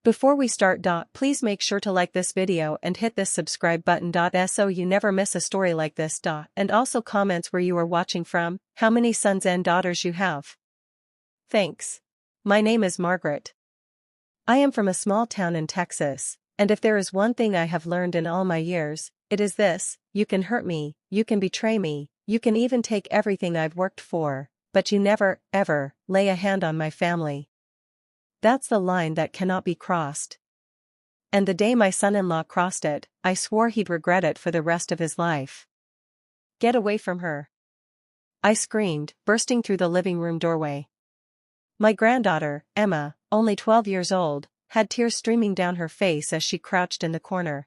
Before we start, please make sure to like this video and hit this subscribe button, so you never miss a story like this. And also comments where you are watching from, how many sons and daughters you have. Thanks. My name is Margaret. I am from a small town in Texas, and if there is one thing I have learned in all my years, it is this: you can hurt me, you can betray me, you can even take everything I've worked for, but you never, ever, lay a hand on my family. That's the line that cannot be crossed. And the day my son-in-law crossed it, I swore he'd regret it for the rest of his life. Get away from her! I screamed, bursting through the living room doorway. My granddaughter, Emma, only 12 years old, had tears streaming down her face as she crouched in the corner.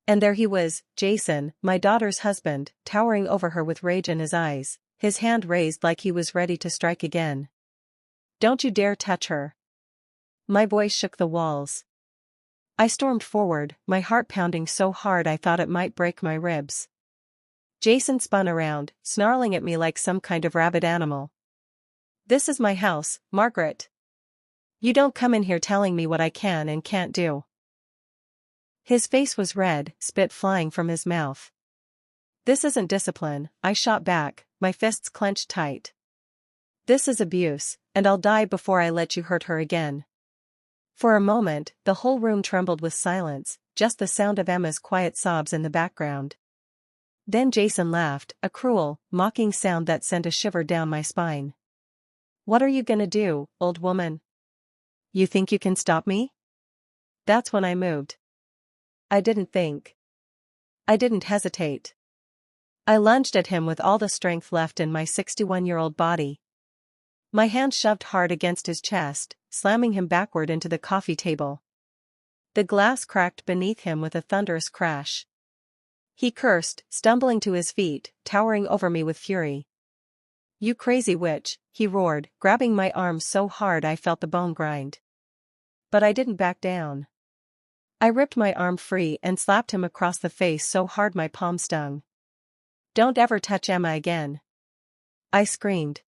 And there he was, Jason, my daughter's husband, towering over her with rage in his eyes, his hand raised like he was ready to strike again. "Don't you dare touch her!" My voice shook the walls. I stormed forward, my heart pounding so hard I thought it might break my ribs. Jason spun around, snarling at me like some kind of rabid animal. "This is my house, Margaret. You don't come in here telling me what I can and can't do." His face was red, spit flying from his mouth. "This isn't discipline," I shot back, my fists clenched tight. "This is abuse, and I'll die before I let you hurt her again." For a moment, the whole room trembled with silence, just the sound of Emma's quiet sobs in the background. Then Jason laughed, a cruel, mocking sound that sent a shiver down my spine. "What are you gonna do, old woman? You think you can stop me?" That's when I moved. I didn't think. I didn't hesitate. I lunged at him with all the strength left in my 61-year-old body. My hand shoved hard against his chest, slamming him backward into the coffee table. The glass cracked beneath him with a thunderous crash. He cursed, stumbling to his feet, towering over me with fury. "You crazy witch," he roared, grabbing my arm so hard I felt the bone grind. But I didn't back down. I ripped my arm free and slapped him across the face so hard my palm stung. "Don't ever touch Emma again!" I screamed.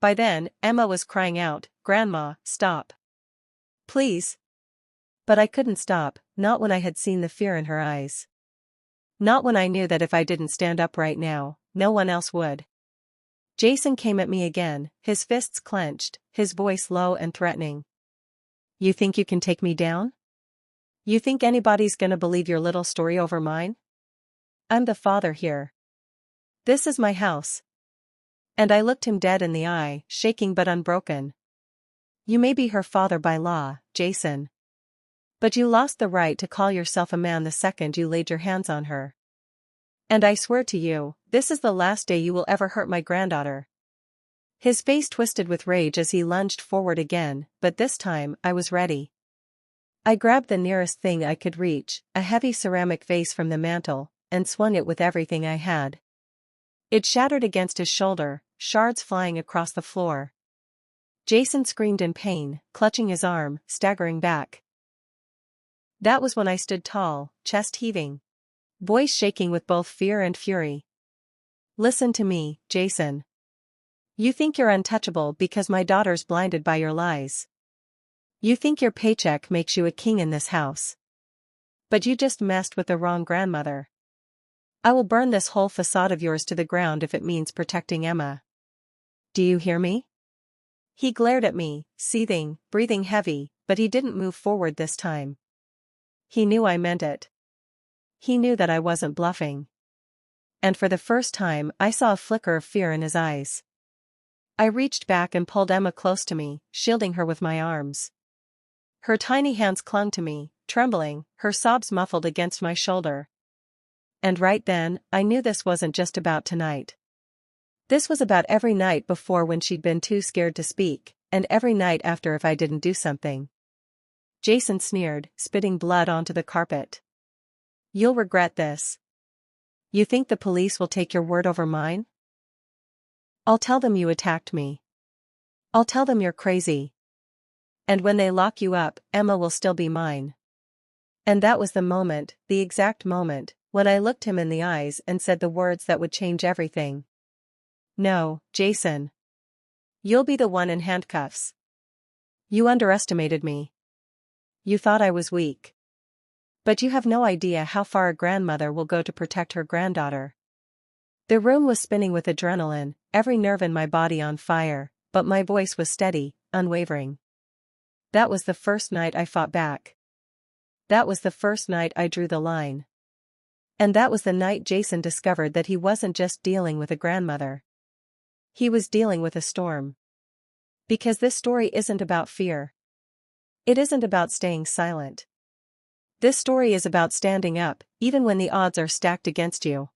By then, Emma was crying out, "Grandma, stop. Please." But I couldn't stop, not when I had seen the fear in her eyes. Not when I knew that if I didn't stand up right now, no one else would. Jason came at me again, his fists clenched, his voice low and threatening. "You think you can take me down? You think anybody's gonna believe your little story over mine? I'm the father here. This is my house." And I looked him dead in the eye, shaking but unbroken. "You may be her father by law, Jason. But you lost the right to call yourself a man the second you laid your hands on her. And I swear to you, this is the last day you will ever hurt my granddaughter." His face twisted with rage as he lunged forward again, but this time, I was ready. I grabbed the nearest thing I could reach, a heavy ceramic vase from the mantel, and swung it with everything I had. It shattered against his shoulder, shards flying across the floor. Jason screamed in pain, clutching his arm, staggering back. That was when I stood tall, chest heaving, voice shaking with both fear and fury. "Listen to me, Jason. You think you're untouchable because my daughter's blinded by your lies. You think your paycheck makes you a king in this house. But you just messed with the wrong grandmother. I will burn this whole facade of yours to the ground if it means protecting Emma. Do you hear me?" He glared at me, seething, breathing heavy, but he didn't move forward this time. He knew I meant it. He knew that I wasn't bluffing. And for the first time I saw a flicker of fear in his eyes. I reached back and pulled Emma close to me, shielding her with my arms. Her tiny hands clung to me, trembling, her sobs muffled against my shoulder. And right then, I knew this wasn't just about tonight. This was about every night before when she'd been too scared to speak, and every night after if I didn't do something. Jason sneered, spitting blood onto the carpet. "You'll regret this. You think the police will take your word over mine? I'll tell them you attacked me. I'll tell them you're crazy. And when they lock you up, Emma will still be mine." And that was the moment, the exact moment, when I looked him in the eyes and said the words that would change everything. "No, Jason. You'll be the one in handcuffs. You underestimated me. You thought I was weak. But you have no idea how far a grandmother will go to protect her granddaughter. The room was spinning with adrenaline, every nerve in my body on fire, but my voice was steady, unwavering. That was the first night I fought back. That was the first night I drew the line. And that was the night Jason discovered that he wasn't just dealing with a grandmother. He was dealing with a storm. Because this story isn't about fear. It isn't about staying silent. This story is about standing up, even when the odds are stacked against you.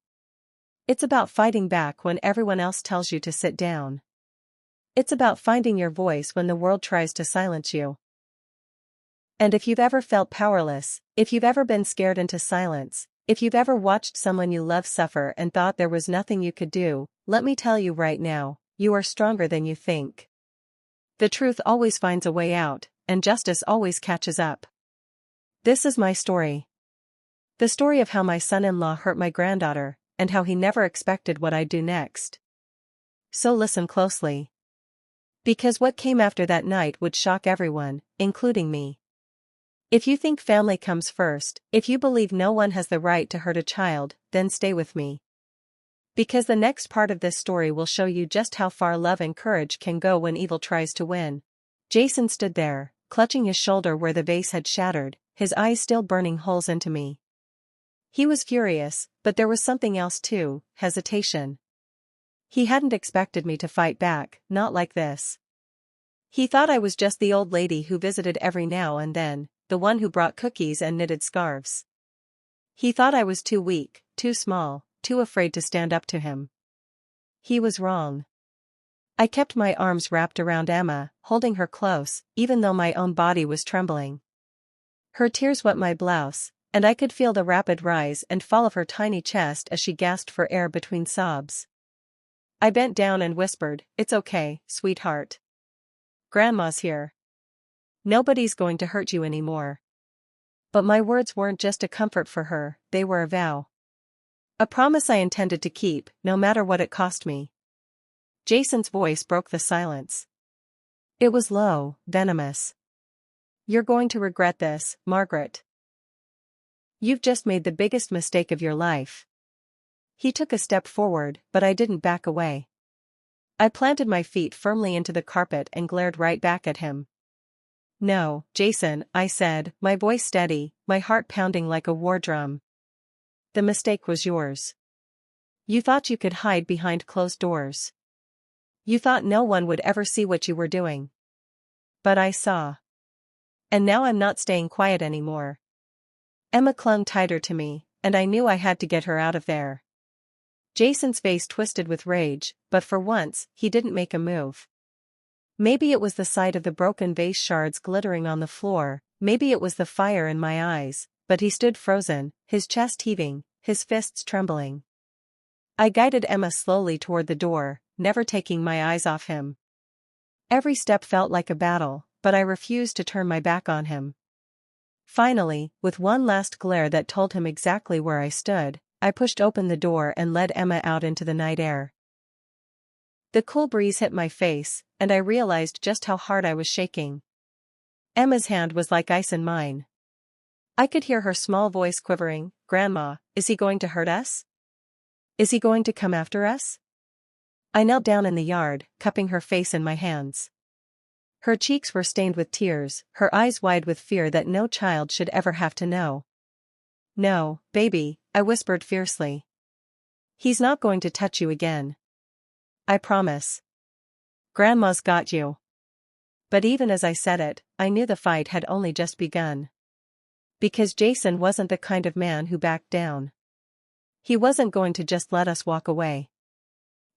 It's about fighting back when everyone else tells you to sit down. It's about finding your voice when the world tries to silence you. And if you've ever felt powerless, if you've ever been scared into silence, if you've ever watched someone you love suffer and thought there was nothing you could do, let me tell you right now, you are stronger than you think. The truth always finds a way out, and justice always catches up. This is my story. The story of how my son-in-law hurt my granddaughter, and how he never expected what I'd do next. So listen closely. Because what came after that night would shock everyone, including me. If you think family comes first, if you believe no one has the right to hurt a child, then stay with me. Because the next part of this story will show you just how far love and courage can go when evil tries to win. Jason stood there, clutching his shoulder where the vase had shattered, his eyes still burning holes into me. He was furious, but there was something else too, hesitation. He hadn't expected me to fight back, not like this. He thought I was just the old lady who visited every now and then, the one who brought cookies and knitted scarves. He thought I was too weak, too small, too afraid to stand up to him. He was wrong. I kept my arms wrapped around Emma, holding her close, even though my own body was trembling. Her tears wet my blouse, and I could feel the rapid rise and fall of her tiny chest as she gasped for air between sobs. I bent down and whispered, "It's okay, sweetheart. Grandma's here. Nobody's going to hurt you anymore." But my words weren't just a comfort for her, they were a vow. A promise I intended to keep, no matter what it cost me. Jason's voice broke the silence. It was low, venomous. "You're going to regret this, Margaret. You've just made the biggest mistake of your life." He took a step forward, but I didn't back away. I planted my feet firmly into the carpet and glared right back at him. "No, Jason," I said, my voice steady, my heart pounding like a war drum. "The mistake was yours. You thought you could hide behind closed doors. You thought no one would ever see what you were doing. But I saw. And now I'm not staying quiet anymore." Emma clung tighter to me, and I knew I had to get her out of there. Jason's face twisted with rage, but for once, he didn't make a move. Maybe it was the sight of the broken vase shards glittering on the floor, maybe it was the fire in my eyes, but he stood frozen, his chest heaving, his fists trembling. I guided Emma slowly toward the door, never taking my eyes off him. Every step felt like a battle, but I refused to turn my back on him. Finally, with one last glare that told him exactly where I stood, I pushed open the door and led Emma out into the night air. The cool breeze hit my face, and I realized just how hard I was shaking. Emma's hand was like ice in mine. I could hear her small voice quivering, "Grandma, is he going to hurt us? Is he going to come after us?" I knelt down in the yard, cupping her face in my hands. Her cheeks were stained with tears, her eyes wide with fear that no child should ever have to know. "No, baby," I whispered fiercely. "He's not going to touch you again. I promise. Grandma's got you." But even as I said it, I knew the fight had only just begun. Because Jason wasn't the kind of man who backed down. He wasn't going to just let us walk away.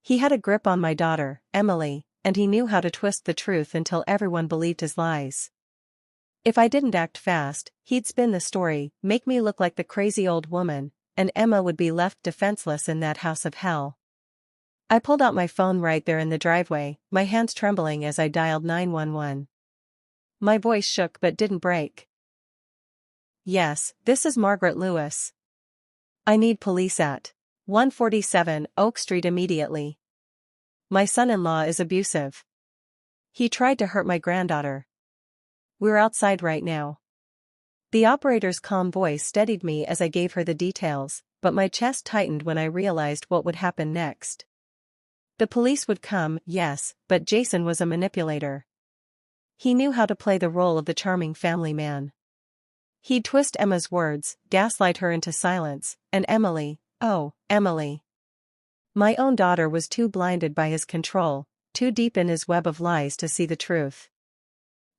He had a grip on my daughter, Emily, and he knew how to twist the truth until everyone believed his lies. If I didn't act fast, he'd spin the story, make me look like the crazy old woman, and Emma would be left defenseless in that house of hell. I pulled out my phone right there in the driveway, my hands trembling as I dialed 911. My voice shook but didn't break. "Yes, this is Margaret Lewis. I need police at 147 Oak Street immediately. My son-in-law is abusive. He tried to hurt my granddaughter. We're outside right now." The operator's calm voice steadied me as I gave her the details, but my chest tightened when I realized what would happen next. The police would come, yes, but Jason was a manipulator. He knew how to play the role of the charming family man. He'd twist Emma's words, gaslight her into silence, and Emily, oh, Emily. My own daughter was too blinded by his control, too deep in his web of lies to see the truth.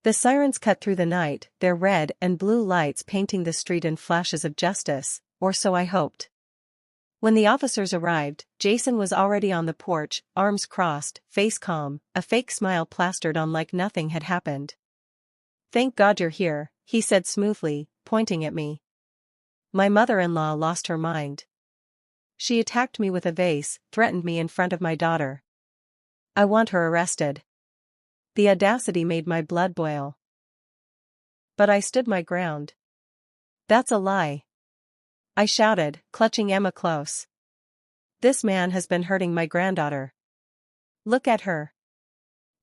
The sirens cut through the night, their red and blue lights painting the street in flashes of justice, or so I hoped. When the officers arrived, Jason was already on the porch, arms crossed, face calm, a fake smile plastered on like nothing had happened. "Thank God you're here," he said smoothly, pointing at me. My mother-in-law lost her mind. She attacked me with a vase, threatened me in front of my daughter. I want her arrested. The audacity made my blood boil. But I stood my ground. "That's a lie," I shouted, clutching Emma close. "This man has been hurting my granddaughter. Look at her.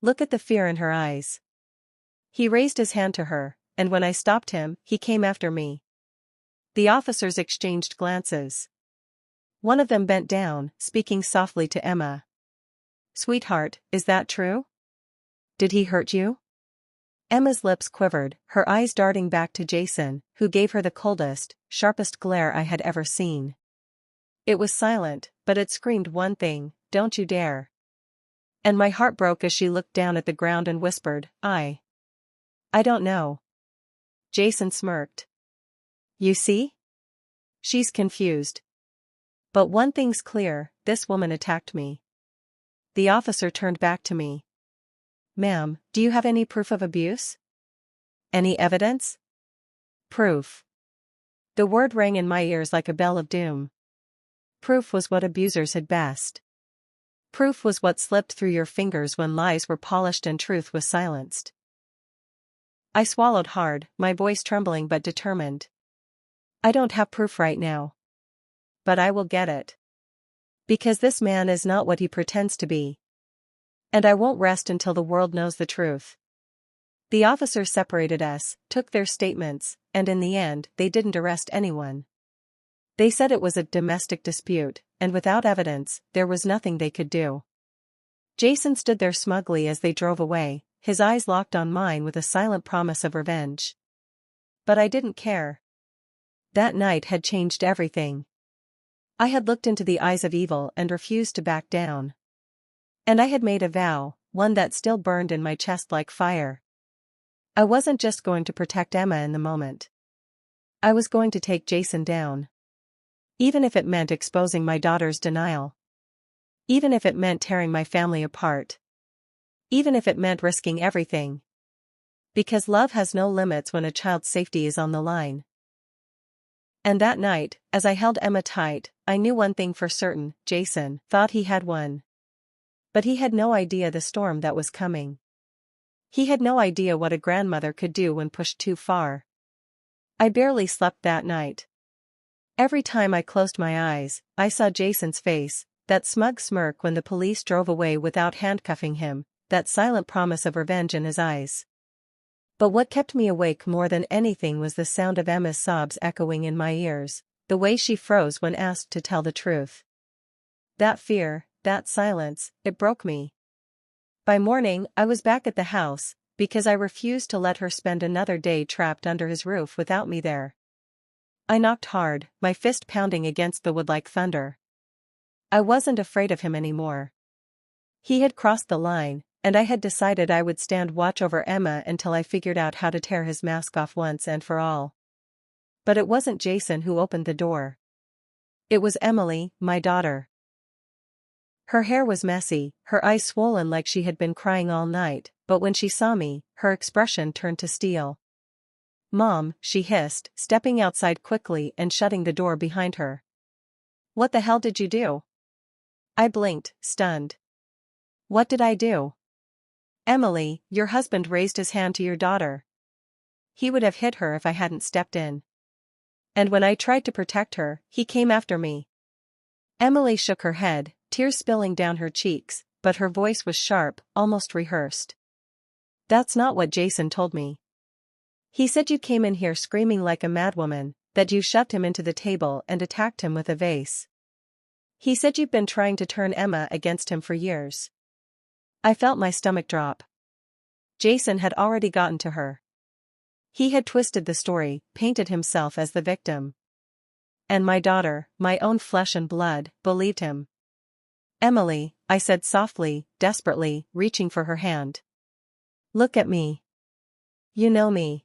Look at the fear in her eyes." He raised his hand to her, and when I stopped him, he came after me. The officers exchanged glances. One of them bent down, speaking softly to Emma. "Sweetheart, is that true? Did he hurt you?" Emma's lips quivered, her eyes darting back to Jason, who gave her the coldest, sharpest glare I had ever seen. It was silent, but it screamed one thing: "Don't you dare." And my heart broke as she looked down at the ground and whispered, I don't know." Jason smirked. "You see? She's confused. But one thing's clear, this woman attacked me." The officer turned back to me. "Ma'am, do you have any proof of abuse? Any evidence?" Proof. The word rang in my ears like a bell of doom. Proof was what abusers had best. Proof was what slipped through your fingers when lies were polished and truth was silenced. I swallowed hard, my voice trembling but determined. "I don't have proof right now. But I will get it. Because this man is not what he pretends to be. And I won't rest until the world knows the truth." The officers separated us, took their statements, and in the end, they didn't arrest anyone. They said it was a domestic dispute, and without evidence, there was nothing they could do. Jason stood there smugly as they drove away, his eyes locked on mine with a silent promise of revenge. But I didn't care. That night had changed everything. I had looked into the eyes of evil and refused to back down. And I had made a vow, one that still burned in my chest like fire. I wasn't just going to protect Emma in the moment. I was going to take Jason down. Even if it meant exposing my daughter's denial. Even if it meant tearing my family apart. Even if it meant risking everything. Because love has no limits when a child's safety is on the line. And that night, as I held Emma tight, I knew one thing for certain: Jason thought he had won. But he had no idea the storm that was coming. He had no idea what a grandmother could do when pushed too far. I barely slept that night. Every time I closed my eyes, I saw Jason's face, that smug smirk when the police drove away without handcuffing him, that silent promise of revenge in his eyes. But what kept me awake more than anything was the sound of Emma's sobs echoing in my ears, the way she froze when asked to tell the truth. That fear, that silence, it broke me. By morning, I was back at the house, because I refused to let her spend another day trapped under his roof without me there. I knocked hard, my fist pounding against the wood like thunder. I wasn't afraid of him anymore. He had crossed the line, and I had decided I would stand watch over Emma until I figured out how to tear his mask off once and for all. But it wasn't Jason who opened the door. It was Emily, my daughter. Her hair was messy, her eyes swollen like she had been crying all night, but when she saw me, her expression turned to steel. "Mom," she hissed, stepping outside quickly and shutting the door behind her. "What the hell did you do?" I blinked, stunned. "What did I do?" "Emily, your husband raised his hand to your daughter. He would have hit her if I hadn't stepped in. And when I tried to protect her, he came after me." Emily shook her head, tears spilling down her cheeks, but her voice was sharp, almost rehearsed. "That's not what Jason told me. He said you came in here screaming like a madwoman, that you shoved him into the table and attacked him with a vase. He said you've been trying to turn Emma against him for years. I felt my stomach drop. Jason had already gotten to her. He had twisted the story, painted himself as the victim. And my daughter, my own flesh and blood, believed him. Emily, I said softly, desperately, reaching for her hand. Look at me. You know me.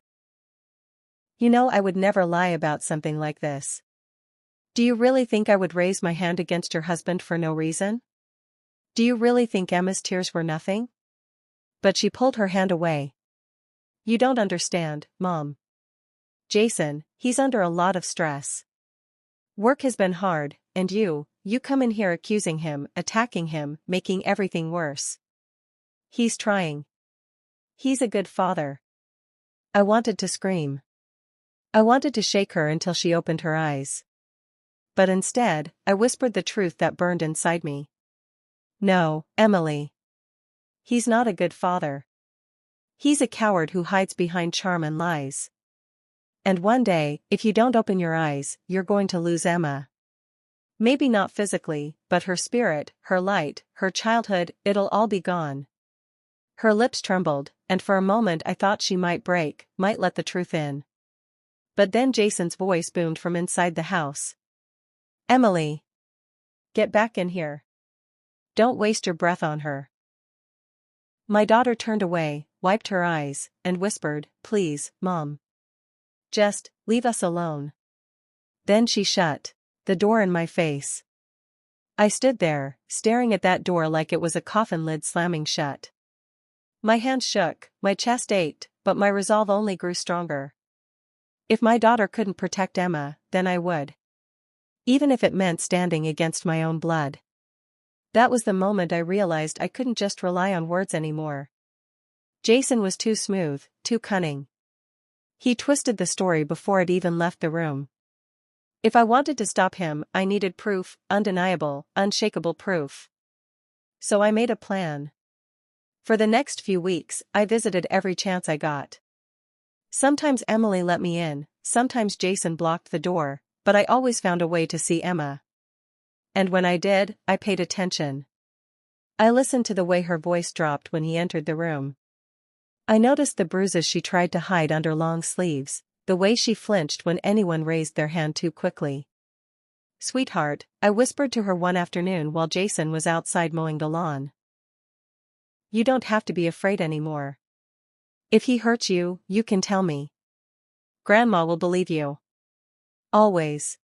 You know I would never lie about something like this. Do you really think I would raise my hand against your husband for no reason? Do you really think Emma's tears were nothing? But she pulled her hand away. You don't understand, Mom. Jason, he's under a lot of stress. Work has been hard, and you come in here accusing him, attacking him, making everything worse. He's trying. He's a good father. I wanted to scream. I wanted to shake her until she opened her eyes. But instead, I whispered the truth that burned inside me. No, Emily. He's not a good father. He's a coward who hides behind charm and lies. And one day, if you don't open your eyes, you're going to lose Emma. Maybe not physically, but her spirit, her light, her childhood, it'll all be gone. Her lips trembled, and for a moment I thought she might break, might let the truth in. But then Jason's voice boomed from inside the house. Emily. Get back in here. Don't waste your breath on her. My daughter turned away, wiped her eyes, and whispered, Please, Mom. Just, leave us alone. Then she shut the door in my face. I stood there, staring at that door like it was a coffin lid slamming shut. My hands shook, my chest ached, but my resolve only grew stronger. If my daughter couldn't protect Emma, then I would. Even if it meant standing against my own blood. That was the moment I realized I couldn't just rely on words anymore. Jason was too smooth, too cunning. He twisted the story before it even left the room. If I wanted to stop him, I needed proof, undeniable, unshakable proof. So I made a plan. For the next few weeks, I visited every chance I got. Sometimes Emily let me in, sometimes Jason blocked the door, but I always found a way to see Emma. And when I did, I paid attention. I listened to the way her voice dropped when he entered the room. I noticed the bruises she tried to hide under long sleeves, the way she flinched when anyone raised their hand too quickly. Sweetheart, I whispered to her one afternoon while Jason was outside mowing the lawn. You don't have to be afraid anymore. If he hurts you, you can tell me. Grandma will believe you. Always.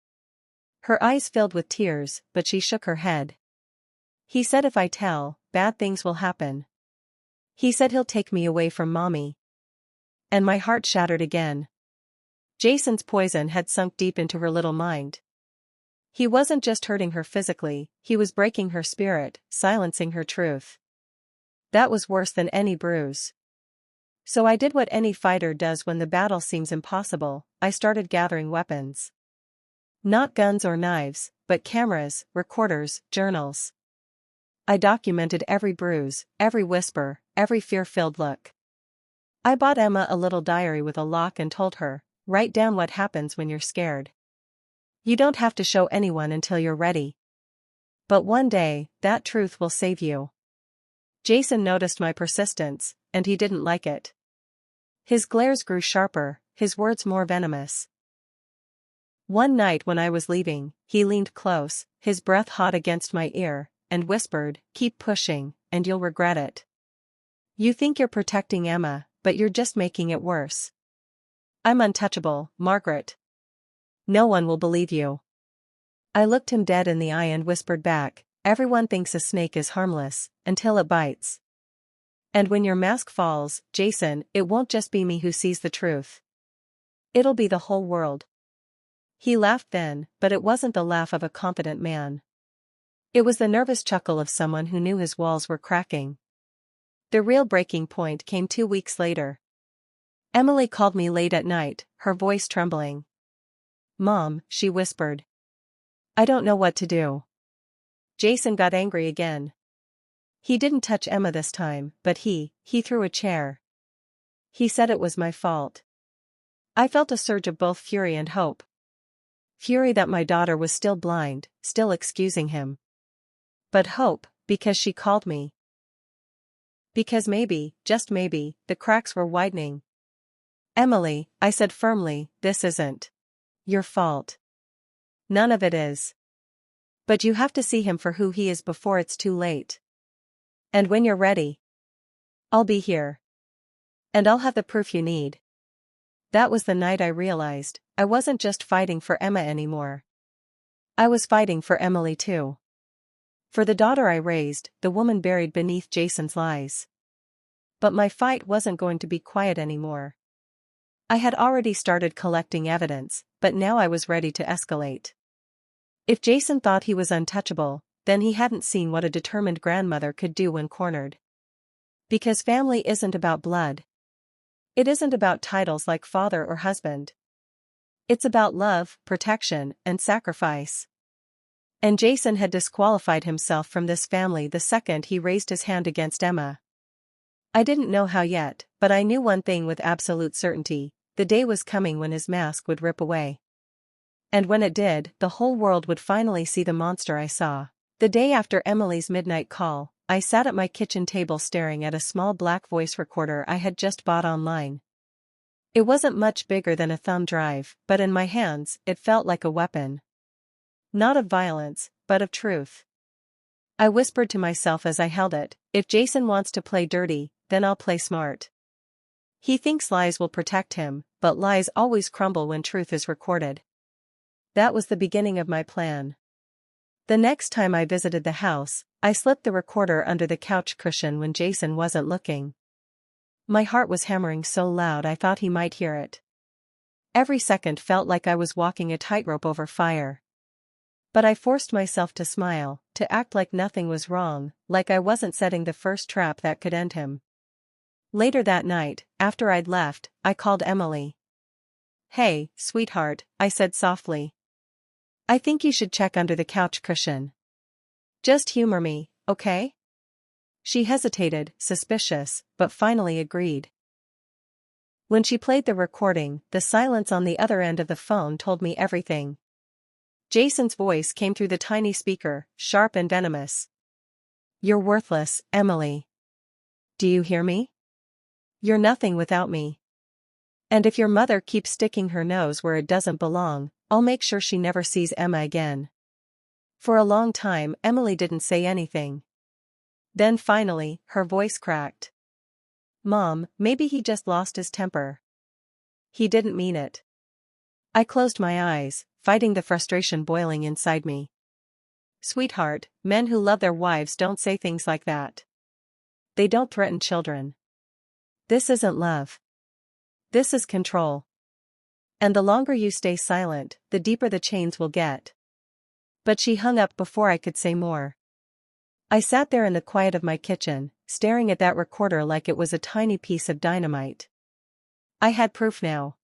Her eyes filled with tears, but she shook her head. He said if I tell, bad things will happen. He said he'll take me away from Mommy. And my heart shattered again. Jason's poison had sunk deep into her little mind. He wasn't just hurting her physically, he was breaking her spirit, silencing her truth. That was worse than any bruise. So I did what any fighter does when the battle seems impossible. I started gathering weapons. Not guns or knives, but cameras, recorders, journals. I documented every bruise, every whisper, every fear-filled look. I bought Emma a little diary with a lock and told her, write down what happens when you're scared. You don't have to show anyone until you're ready. But one day, that truth will save you. Jason noticed my persistence, and he didn't like it. His glares grew sharper, his words more venomous. One night when I was leaving, he leaned close, his breath hot against my ear, and whispered, keep pushing, and you'll regret it. You think you're protecting Emma, but you're just making it worse. I'm untouchable, Margaret. No one will believe you. I looked him dead in the eye and whispered back, everyone thinks a snake is harmless, until it bites. And when your mask falls, Jason, it won't just be me who sees the truth. It'll be the whole world. He laughed then, but it wasn't the laugh of a confident man. It was the nervous chuckle of someone who knew his walls were cracking. The real breaking point came 2 weeks later. Emily called me late at night, her voice trembling. Mom, she whispered. I don't know what to do. Jason got angry again. He didn't touch Emma this time, but he threw a chair. He said it was my fault. I felt a surge of both fury and hope. Fury that my daughter was still blind, still excusing him. But hope, because she called me. Because maybe, just maybe, the cracks were widening. Emily, I said firmly, this isn't your fault. None of it is. But you have to see him for who he is before it's too late. And when you're ready, I'll be here. And I'll have the proof you need. That was the night I realized, I wasn't just fighting for Emma anymore. I was fighting for Emily too. For the daughter I raised, the woman buried beneath Jason's lies. But my fight wasn't going to be quiet anymore. I had already started collecting evidence, but now I was ready to escalate. If Jason thought he was untouchable, then he hadn't seen what a determined grandmother could do when cornered. Because family isn't about blood. It isn't about titles like father or husband. It's about love, protection, and sacrifice. And Jason had disqualified himself from this family the second he raised his hand against Emma. I didn't know how yet, but I knew one thing with absolute certainty: the day was coming when his mask would rip away. And when it did, the whole world would finally see the monster I saw. The day after Emily's midnight call, I sat at my kitchen table staring at a small black voice recorder I had just bought online. It wasn't much bigger than a thumb drive, but in my hands, it felt like a weapon. Not of violence, but of truth. I whispered to myself as I held it, if Jason wants to play dirty, then I'll play smart. He thinks lies will protect him, but lies always crumble when truth is recorded. That was the beginning of my plan. The next time I visited the house, I slipped the recorder under the couch cushion when Jason wasn't looking. My heart was hammering so loud I thought he might hear it. Every second felt like I was walking a tightrope over fire. But I forced myself to smile, to act like nothing was wrong, like I wasn't setting the first trap that could end him. Later that night, after I'd left, I called Emily. "Hey, sweetheart," I said softly. "I think you should check under the couch cushion. Just humor me, okay?" She hesitated, suspicious, but finally agreed. When she played the recording, the silence on the other end of the phone told me everything. Jason's voice came through the tiny speaker, sharp and venomous. "You're worthless, Emily. Do you hear me? You're nothing without me. And if your mother keeps sticking her nose where it doesn't belong, I'll make sure she never sees Emma again." For a long time, Emily didn't say anything. Then finally, her voice cracked. "Mom, maybe he just lost his temper. He didn't mean it." I closed my eyes, fighting the frustration boiling inside me. "Sweetheart, men who love their wives don't say things like that. They don't threaten children. This isn't love. This is control. And the longer you stay silent, the deeper the chains will get." But she hung up before I could say more. I sat there in the quiet of my kitchen, staring at that recorder like it was a tiny piece of dynamite. I had proof now.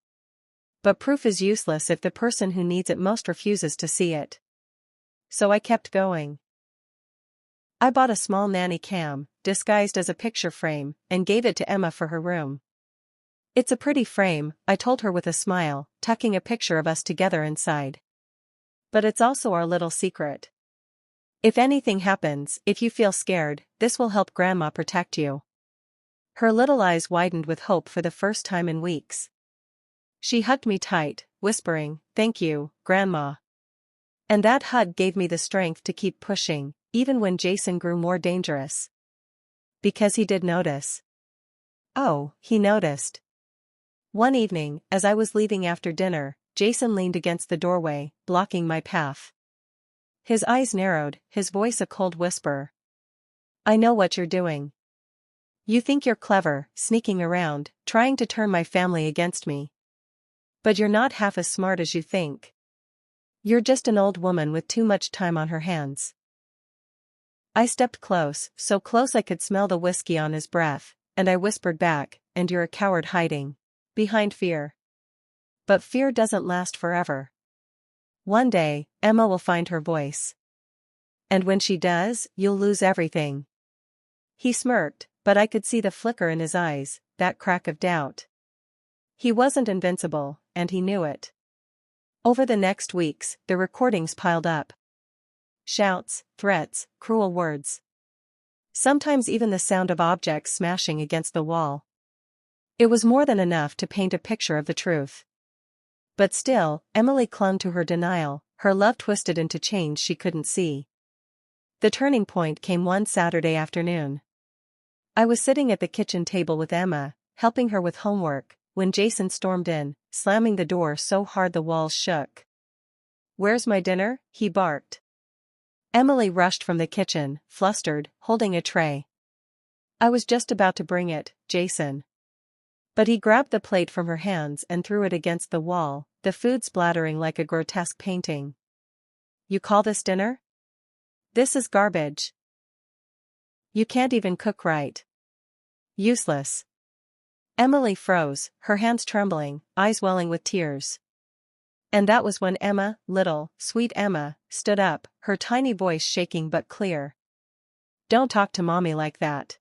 But proof is useless if the person who needs it most refuses to see it. So I kept going. I bought a small nanny cam, disguised as a picture frame, and gave it to Emma for her room. "It's a pretty frame," I told her with a smile, tucking a picture of us together inside. "But it's also our little secret. If anything happens, if you feel scared, this will help Grandma protect you." Her little eyes widened with hope for the first time in weeks. She hugged me tight, whispering, "Thank you, Grandma." And that hug gave me the strength to keep pushing, even when Jason grew more dangerous. Because he did notice. Oh, he noticed. One evening, as I was leaving after dinner, Jason leaned against the doorway, blocking my path. His eyes narrowed, his voice a cold whisper. "I know what you're doing. You think you're clever, sneaking around, trying to turn my family against me. But you're not half as smart as you think. You're just an old woman with too much time on her hands." I stepped close, so close I could smell the whiskey on his breath, and I whispered back, "And you're a coward hiding behind fear. But fear doesn't last forever. One day, Emma will find her voice. And when she does, you'll lose everything." He smirked, but I could see the flicker in his eyes, that crack of doubt. He wasn't invincible, and he knew it. Over the next weeks, the recordings piled up. Shouts, threats, cruel words. Sometimes even the sound of objects smashing against the wall. It was more than enough to paint a picture of the truth. But still, Emily clung to her denial, her love twisted into chains she couldn't see. The turning point came one Saturday afternoon. I was sitting at the kitchen table with Emma, helping her with homework, when Jason stormed in, slamming the door so hard the walls shook. "Where's my dinner?" he barked. Emily rushed from the kitchen, flustered, holding a tray. "I was just about to bring it, Jason." But he grabbed the plate from her hands and threw it against the wall, the food splattering like a grotesque painting. "You call this dinner? This is garbage. You can't even cook right. Useless." Emily froze, her hands trembling, eyes welling with tears. And that was when Emma, little, sweet Emma, stood up, her tiny voice shaking but clear. "Don't talk to mommy like that."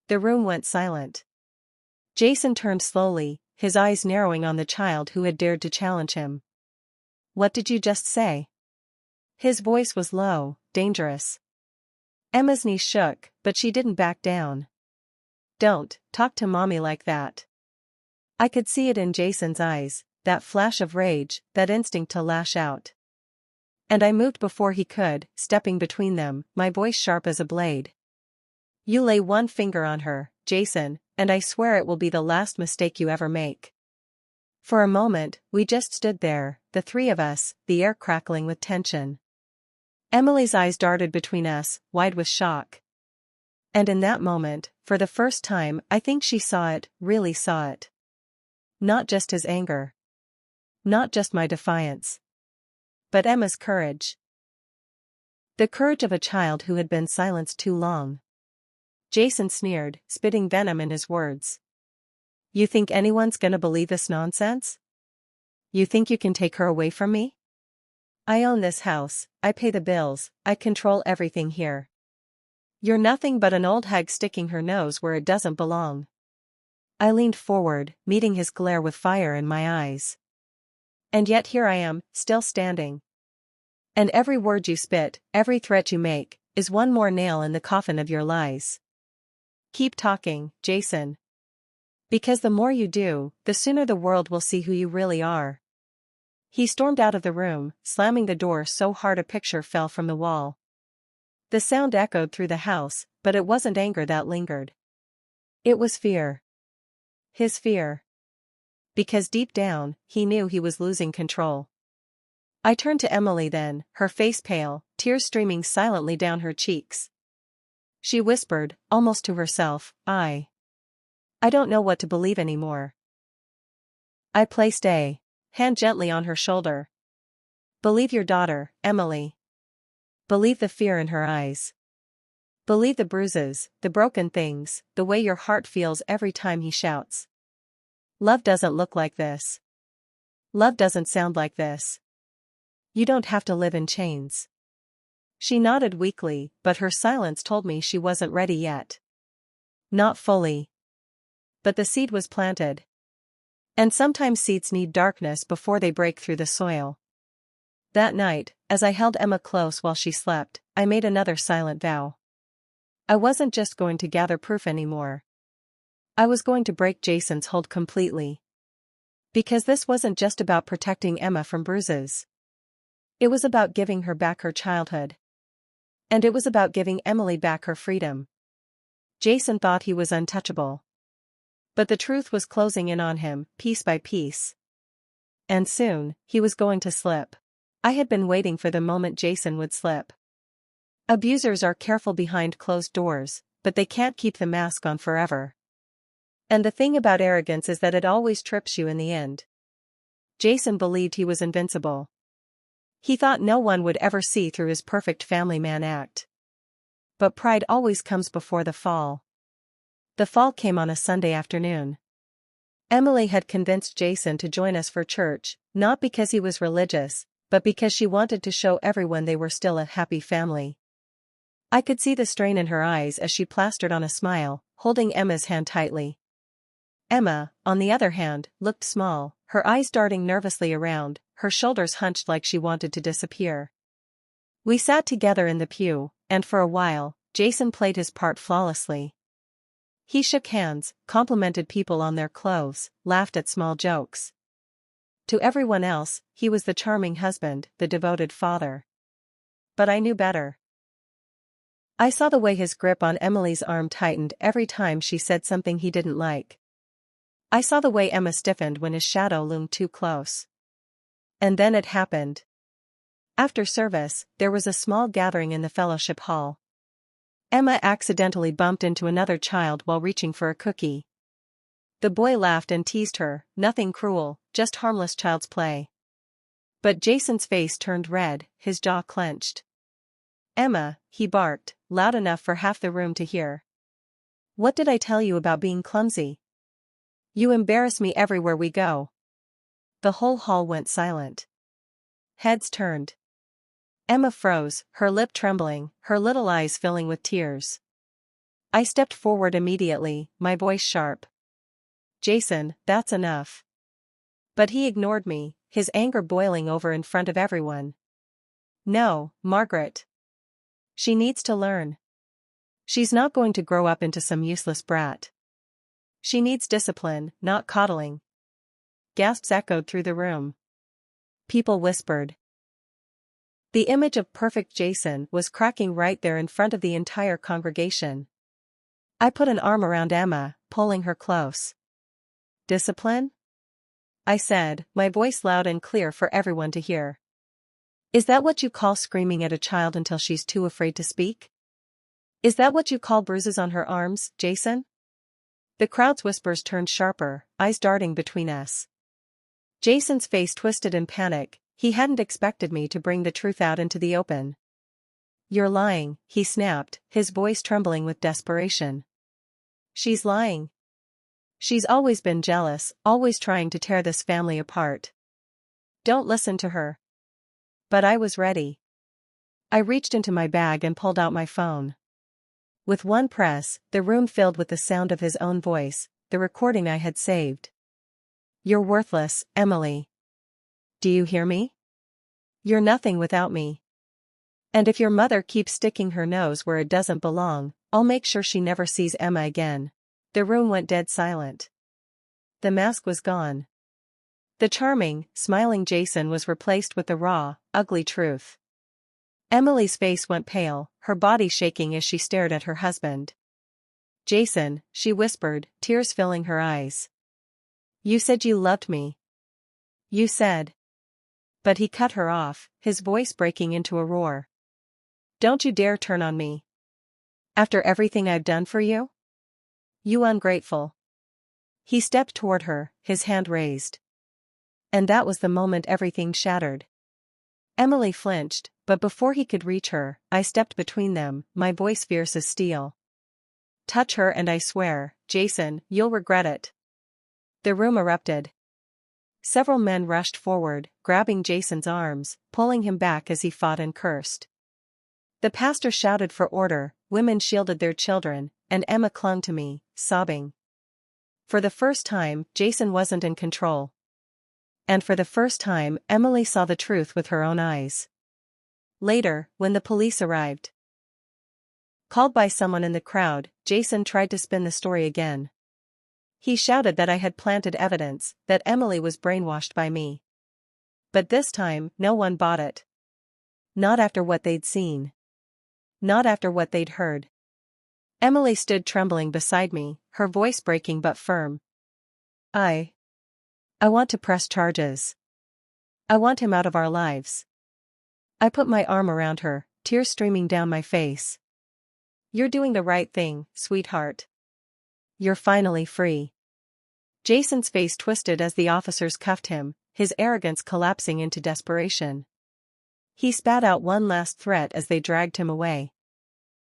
The room went silent. Jason turned slowly, his eyes narrowing on the child who had dared to challenge him. "What did you just say?" His voice was low, dangerous. Emma's knees shook, but she didn't back down. "Don't talk to mommy like that." I could see it in Jason's eyes, that flash of rage, that instinct to lash out. And I moved before he could, stepping between them, my voice sharp as a blade. "You lay one finger on her, Jason, and I swear it will be the last mistake you ever make." For a moment, we just stood there, the three of us, the air crackling with tension. Emily's eyes darted between us, wide with shock. And in that moment, for the first time, I think she saw it, really saw it. Not just his anger. Not just my defiance. But Emma's courage. The courage of a child who had been silenced too long. Jason sneered, spitting venom in his words. "You think anyone's gonna believe this nonsense? You think you can take her away from me? I own this house, I pay the bills, I control everything here. You're nothing but an old hag sticking her nose where it doesn't belong." I leaned forward, meeting his glare with fire in my eyes. "And yet here I am, still standing. And every word you spit, every threat you make, is one more nail in the coffin of your lies. Keep talking, Jason. Because the more you do, the sooner the world will see who you really are." He stormed out of the room, slamming the door so hard a picture fell from the wall. The sound echoed through the house, but it wasn't anger that lingered. It was fear. His fear. Because deep down, he knew he was losing control. I turned to Emily then, her face pale, tears streaming silently down her cheeks. She whispered, almost to herself, I don't know what to believe anymore." I placed a hand gently on her shoulder. "Believe your daughter, Emily. Believe the fear in her eyes. Believe the bruises, the broken things, the way your heart feels every time he shouts. Love doesn't look like this. Love doesn't sound like this. You don't have to live in chains." She nodded weakly, but her silence told me she wasn't ready yet. Not fully. But the seed was planted. And sometimes seeds need darkness before they break through the soil. That night, as I held Emma close while she slept, I made another silent vow. I wasn't just going to gather proof anymore. I was going to break Jason's hold completely. Because this wasn't just about protecting Emma from bruises. It was about giving her back her childhood. And it was about giving Emily back her freedom. Jason thought he was untouchable. But the truth was closing in on him, piece by piece. And soon, he was going to slip. I had been waiting for the moment Jason would slip. Abusers are careful behind closed doors, but they can't keep the mask on forever. And the thing about arrogance is that it always trips you in the end. Jason believed he was invincible. He thought no one would ever see through his perfect family man act. But pride always comes before the fall. The fall came on a Sunday afternoon. Emily had convinced Jason to join us for church, not because he was religious, but because she wanted to show everyone they were still a happy family. I could see the strain in her eyes as she plastered on a smile, holding Emma's hand tightly. Emma, on the other hand, looked small, her eyes darting nervously around, her shoulders hunched like she wanted to disappear. We sat together in the pew, and for a while, Jason played his part flawlessly. He shook hands, complimented people on their clothes, laughed at small jokes. To everyone else, he was the charming husband, the devoted father. But I knew better. I saw the way his grip on Emily's arm tightened every time she said something he didn't like. I saw the way Emma stiffened when his shadow loomed too close. And then it happened. After service, there was a small gathering in the fellowship hall. Emma accidentally bumped into another child while reaching for a cookie. The boy laughed and teased her, nothing cruel, just harmless child's play. But Jason's face turned red, his jaw clenched. "Emma," he barked, loud enough for half the room to hear. "What did I tell you about being clumsy? You embarrass me everywhere we go." The whole hall went silent. Heads turned. Emma froze, her lip trembling, her little eyes filling with tears. I stepped forward immediately, my voice sharp. "Jason, that's enough." But he ignored me, his anger boiling over in front of everyone. "No, Margaret. She needs to learn. She's not going to grow up into some useless brat. She needs discipline, not coddling." Gasps echoed through the room. People whispered. The image of perfect Jason was cracking right there in front of the entire congregation. I put an arm around Emma, pulling her close. "Discipline?" I said, my voice loud and clear for everyone to hear. "Is that what you call screaming at a child until she's too afraid to speak? Is that what you call bruises on her arms, Jason?" The crowd's whispers turned sharper, eyes darting between us. Jason's face twisted in panic, he hadn't expected me to bring the truth out into the open. "You're lying," he snapped, his voice trembling with desperation. "She's lying. She's always been jealous, always trying to tear this family apart. Don't listen to her." But I was ready. I reached into my bag and pulled out my phone. With one press, the room filled with the sound of his own voice, the recording I had saved. "You're worthless, Emily. Do you hear me? You're nothing without me. And if your mother keeps sticking her nose where it doesn't belong, I'll make sure she never sees Emma again." The room went dead silent. The mask was gone. The charming, smiling Jason was replaced with the raw, ugly truth. Emily's face went pale, her body shaking as she stared at her husband. "Jason," she whispered, tears filling her eyes. "You said you loved me. You said." But he cut her off, his voice breaking into a roar. "Don't you dare turn on me. After everything I've done for you? You ungrateful." He stepped toward her, his hand raised. And that was the moment everything shattered. Emily flinched, but before he could reach her, I stepped between them, my voice fierce as steel. "Touch her and I swear, Jason, you'll regret it." The room erupted. Several men rushed forward, grabbing Jason's arms, pulling him back as he fought and cursed. The pastor shouted for order, women shielded their children, and Emma clung to me, sobbing. For the first time, Jason wasn't in control. And for the first time, Emily saw the truth with her own eyes. Later, when the police arrived, called by someone in the crowd, Jason tried to spin the story again. He shouted that I had planted evidence, that Emily was brainwashed by me. But this time, no one bought it. Not after what they'd seen. Not after what they'd heard. Emily stood trembling beside me, her voice breaking but firm. I want to press charges. I want him out of our lives." I put my arm around her, tears streaming down my face. "You're doing the right thing, sweetheart. You're finally free." Jason's face twisted as the officers cuffed him, his arrogance collapsing into desperation. He spat out one last threat as they dragged him away.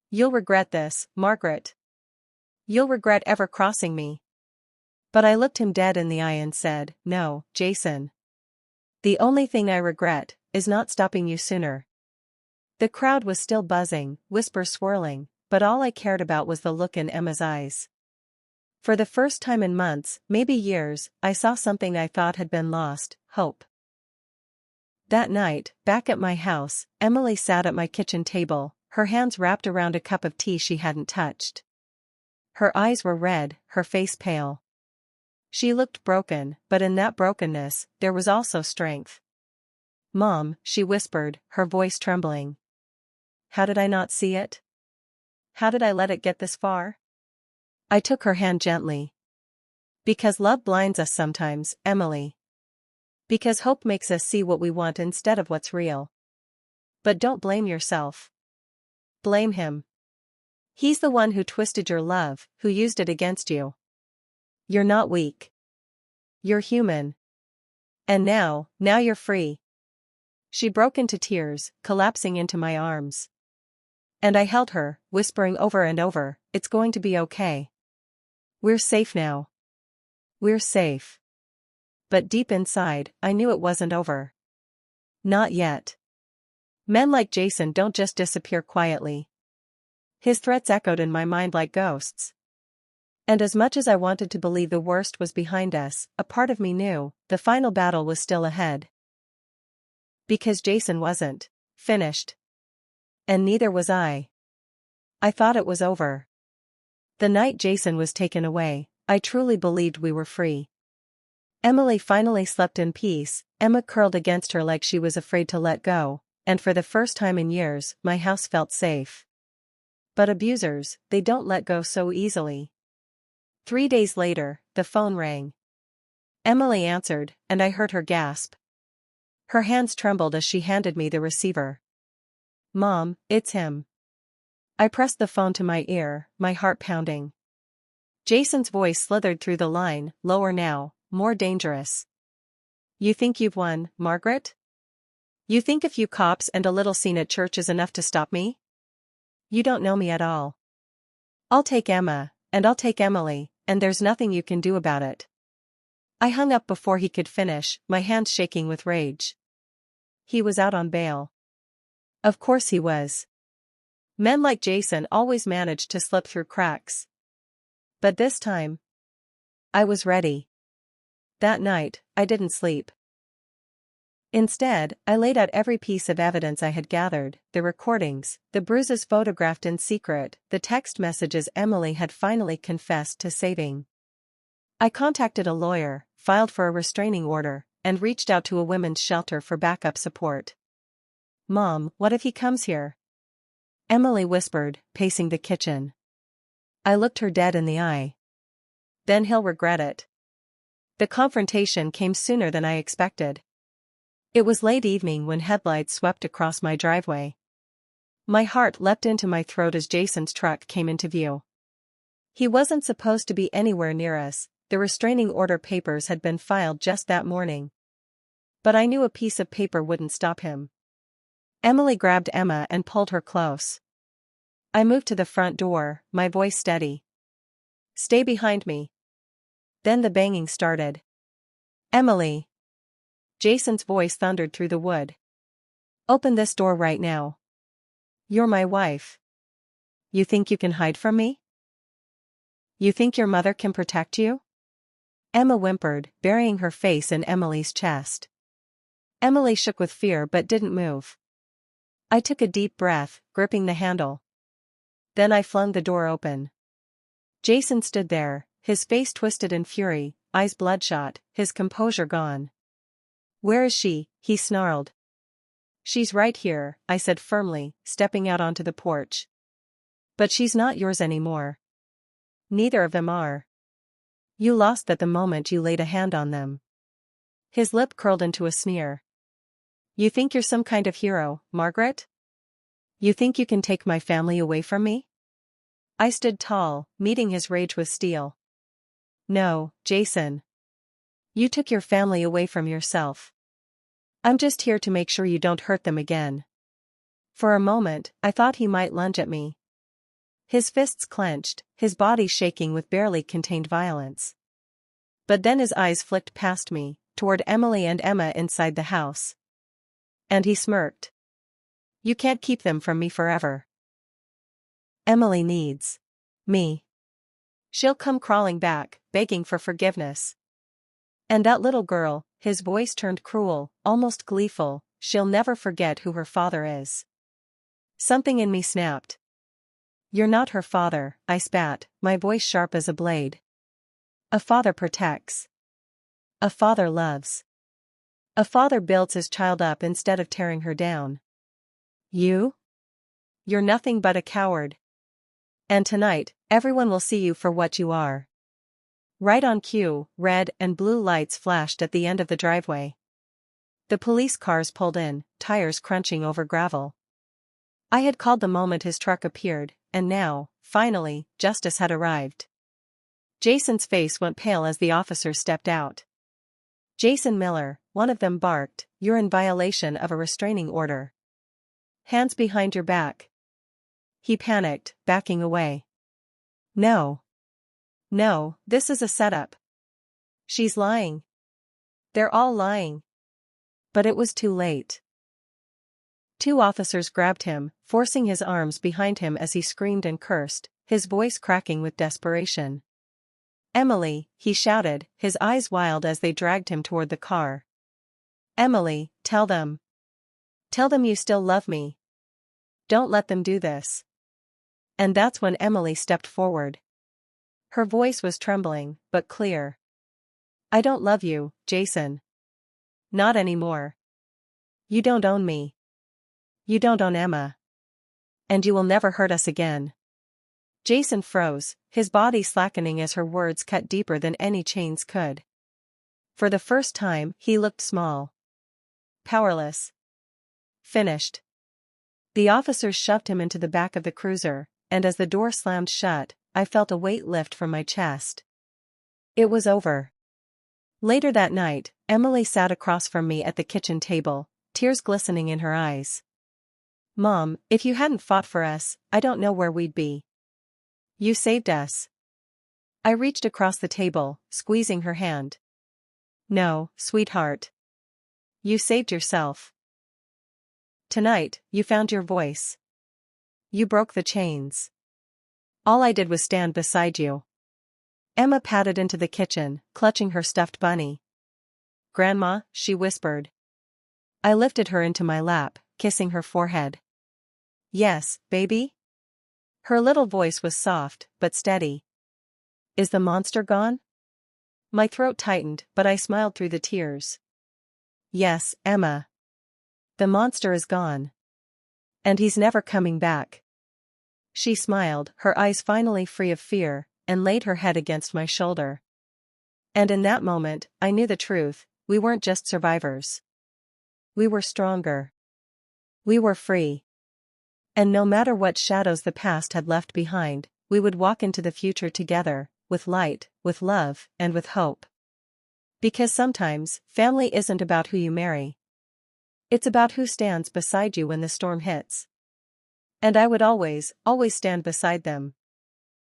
"You'll regret this, Margaret. You'll regret ever crossing me." But I looked him dead in the eye and said, "No, Jason. The only thing I regret is not stopping you sooner." The crowd was still buzzing, whispers swirling, but all I cared about was the look in Emma's eyes. For the first time in months, maybe years, I saw something I thought had been lost: hope. That night, back at my house, Emily sat at my kitchen table, her hands wrapped around a cup of tea she hadn't touched. Her eyes were red, her face pale. She looked broken, but in that brokenness, there was also strength. "Mom," she whispered, her voice trembling. "How did I not see it? How did I let it get this far?" I took her hand gently. "Because love blinds us sometimes, Emily. Because hope makes us see what we want instead of what's real. But don't blame yourself. Blame him. He's the one who twisted your love, who used it against you. You're not weak. You're human. And now you're free." She broke into tears, collapsing into my arms. And I held her, whispering over and over, "It's going to be okay. We're safe now. We're safe." But deep inside, I knew it wasn't over. Not yet. Men like Jason don't just disappear quietly. His threats echoed in my mind like ghosts. And as much as I wanted to believe the worst was behind us, a part of me knew the final battle was still ahead. Because Jason wasn't finished. And neither was I. I thought it was over. The night Jason was taken away, I truly believed we were free. Emily finally slept in peace, Emma curled against her like she was afraid to let go, and for the first time in years, my house felt safe. But abusers, they don't let go so easily. 3 days later, the phone rang. Emily answered, and I heard her gasp. Her hands trembled as she handed me the receiver. "Mom, it's him." I pressed the phone to my ear, my heart pounding. Jason's voice slithered through the line, lower now, more dangerous. "You think you've won, Margaret? You think a few cops and a little scene at church is enough to stop me? You don't know me at all. I'll take Emma, and I'll take Emily, and there's nothing you can do about it." I hung up before he could finish, my hands shaking with rage. He was out on bail. Of course he was. Men like Jason always managed to slip through cracks. But this time, I was ready. That night, I didn't sleep. Instead, I laid out every piece of evidence I had gathered: the recordings, the bruises photographed in secret, the text messages Emily had finally confessed to saving. I contacted a lawyer, filed for a restraining order, and reached out to a women's shelter for backup support. "Mom, what if he comes here?" Emily whispered, pacing the kitchen. I looked her dead in the eye. "Then he'll regret it." The confrontation came sooner than I expected. It was late evening when headlights swept across my driveway. My heart leapt into my throat as Jason's truck came into view. He wasn't supposed to be anywhere near us, the restraining order papers had been filed just that morning. But I knew a piece of paper wouldn't stop him. Emily grabbed Emma and pulled her close. I moved to the front door, my voice steady. "Stay behind me." Then the banging started. "Emily." Jason's voice thundered through the wood. "Open this door right now. You're my wife. You think you can hide from me? You think your mother can protect you?" Emma whimpered, burying her face in Emily's chest. Emily shook with fear but didn't move. I took a deep breath, gripping the handle. Then I flung the door open. Jason stood there, his face twisted in fury, eyes bloodshot, his composure gone. "Where is she?" he snarled. "She's right here," I said firmly, stepping out onto the porch. "But she's not yours anymore. Neither of them are. You lost that the moment you laid a hand on them." His lip curled into a sneer. "You think you're some kind of hero, Margaret? You think you can take my family away from me?" I stood tall, meeting his rage with steel. "No, Jason. You took your family away from yourself. I'm just here to make sure you don't hurt them again." For a moment, I thought he might lunge at me. His fists clenched, his body shaking with barely contained violence. But then his eyes flicked past me, toward Emily and Emma inside the house. And he smirked. "You can't keep them from me forever. Emily needs me. She'll come crawling back, begging for forgiveness. And that little girl, his voice turned cruel, almost gleeful, she'll never forget who her father is. Something in me snapped. You're not her father, I spat, my voice sharp as a blade. A father protects. A father loves. A father builds his child up instead of tearing her down. You? You're nothing but a coward. And tonight, everyone will see you for what you are. Right on cue, red and blue lights flashed at the end of the driveway. The police cars pulled in, tires crunching over gravel. I had called the moment his truck appeared, and now, finally, justice had arrived. Jason's face went pale as the officers stepped out. Jason Miller, one of them barked, "You're in violation of a restraining order. Hands behind your back." He panicked, backing away. No. No, this is a setup. She's lying. They're all lying. But it was too late. Two officers grabbed him, forcing his arms behind him as he screamed and cursed, his voice cracking with desperation. "Emily," he shouted, his eyes wild as they dragged him toward the car. "Emily, tell them. Tell them you still love me. Don't let them do this." And that's when Emily stepped forward. Her voice was trembling, but clear. "I don't love you, Jason. Not anymore. You don't own me. You don't own Emma. And you will never hurt us again." Jason froze, his body slackening as her words cut deeper than any chains could. For the first time, he looked small. Powerless. Finished. The officers shoved him into the back of the cruiser, and as the door slammed shut, I felt a weight lift from my chest. It was over. Later that night, Emily sat across from me at the kitchen table, tears glistening in her eyes. "Mom, if you hadn't fought for us, I don't know where we'd be. You saved us." I reached across the table, squeezing her hand. "No, sweetheart. You saved yourself. Tonight, you found your voice. You broke the chains. All I did was stand beside you." Emma padded into the kitchen, clutching her stuffed bunny. "Grandma," she whispered. I lifted her into my lap, kissing her forehead. "Yes, baby?" Her little voice was soft, but steady. "Is the monster gone?" My throat tightened, but I smiled through the tears. "Yes, Emma. The monster is gone. And he's never coming back." She smiled, her eyes finally free of fear, and laid her head against my shoulder. And in that moment, I knew the truth, we weren't just survivors. We were stronger. We were free. And no matter what shadows the past had left behind, we would walk into the future together, with light, with love, and with hope. Because sometimes, family isn't about who you marry. It's about who stands beside you when the storm hits. And I would always, always stand beside them.